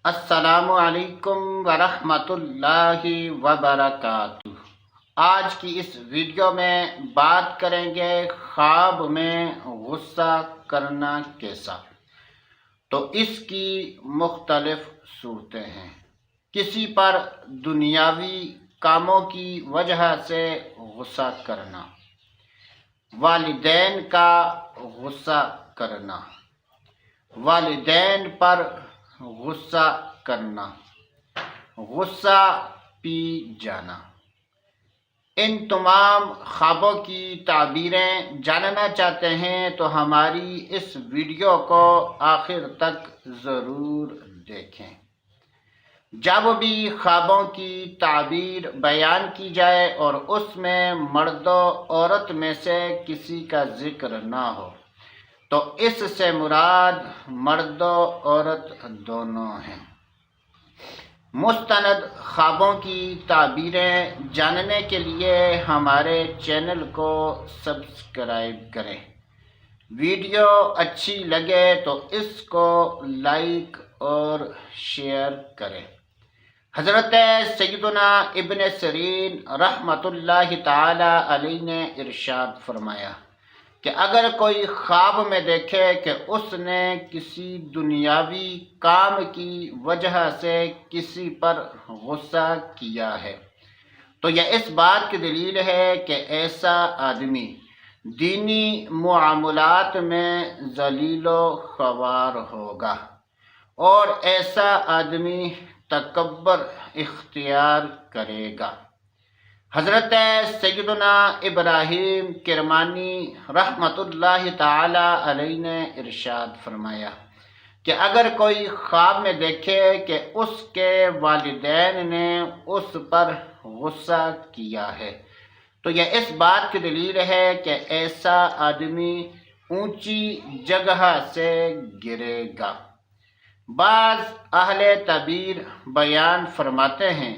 السلام علیکم ورحمۃ اللہ وبرکاتہ۔ آج کی اس ویڈیو میں بات کریں گے خواب میں غصہ کرنا کیسا۔ تو اس کی مختلف صورتیں ہیں۔ کسی پر دنیاوی کاموں کی وجہ سے غصہ کرنا، والدین کا غصہ کرنا، والدین پر غصہ کرنا، غصہ پی جانا۔ ان تمام خوابوں کی تعبیریں جاننا چاہتے ہیں تو ہماری اس ویڈیو کو آخر تک ضرور دیکھیں۔ جب بھی خوابوں کی تعبیر بیان کی جائے اور اس میں مرد و عورت میں سے کسی کا ذکر نہ ہو تو اس سے مراد مرد و عورت دونوں ہیں۔ مستند خوابوں کی تعبیریں جاننے کے لیے ہمارے چینل کو سبسکرائب کریں۔ ویڈیو اچھی لگے تو اس کو لائک اور شیئر کریں۔ حضرت سیدنا ابن سیرین رحمۃ اللہ تعالی علیہ نے ارشاد فرمایا کہ اگر کوئی خواب میں دیکھے کہ اس نے کسی دنیاوی کام کی وجہ سے کسی پر غصہ کیا ہے تو یہ اس بات کی دلیل ہے کہ ایسا آدمی دینی معاملات میں ذلیل و خوار ہوگا اور ایسا آدمی تکبر اختیار کرے گا۔ حضرت سیدنا ابراہیم کرمانی رحمۃ اللہ تعالی علیہ نے ارشاد فرمایا کہ اگر کوئی خواب میں دیکھے کہ اس کے والدین نے اس پر غصہ کیا ہے تو یہ اس بات کی دلیل ہے کہ ایسا آدمی اونچی جگہ سے گرے گا۔ بعض اہل تعبیر بیان فرماتے ہیں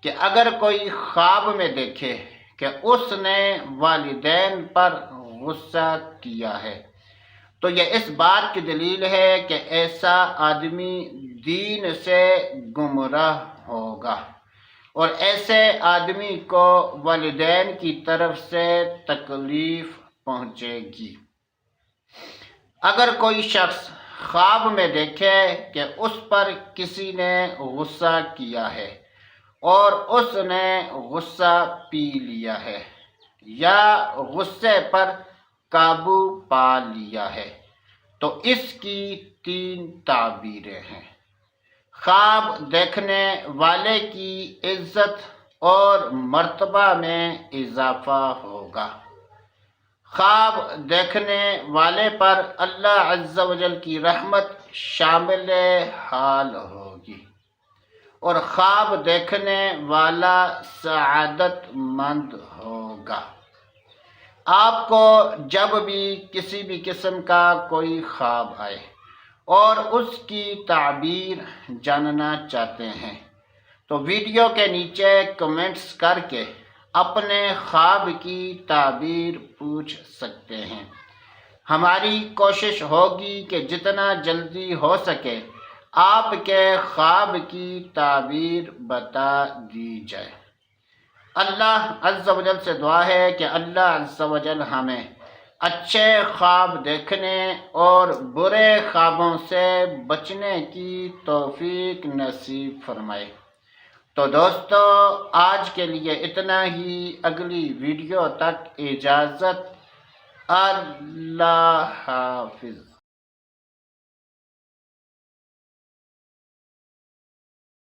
کہ اگر کوئی خواب میں دیکھے کہ اس نے والدین پر غصہ کیا ہے تو یہ اس بات کی دلیل ہے کہ ایسا آدمی دین سے گمراہ ہوگا اور ایسے آدمی کو والدین کی طرف سے تکلیف پہنچے گی۔ اگر کوئی شخص خواب میں دیکھے کہ اس پر کسی نے غصہ کیا ہے اور اس نے غصہ پی لیا ہے یا غصے پر قابو پا لیا ہے تو اس کی 3 تعبیریں ہیں۔ خواب دیکھنے والے کی عزت اور مرتبہ میں اضافہ ہوگا۔ خواب دیکھنے والے پر اللہ عز و جل کی رحمت شامل حال ہوگی اور خواب دیکھنے والا سعادت مند ہوگا۔ آپ کو جب بھی کسی بھی قسم کا کوئی خواب آئے اور اس کی تعبیر جاننا چاہتے ہیں تو ویڈیو کے نیچے کمنٹس کر کے اپنے خواب کی تعبیر پوچھ سکتے ہیں۔ ہماری کوشش ہوگی کہ جتنا جلدی ہو سکے آپ کے خواب کی تعبیر بتا دی جائے۔ اللہ عز و جل سے دعا ہے کہ اللہ عز و جل ہمیں اچھے خواب دیکھنے اور برے خوابوں سے بچنے کی توفیق نصیب فرمائے۔ تو دوستو آج کے لیے اتنا ہی، اگلی ویڈیو تک اجازت، اللہ حافظ۔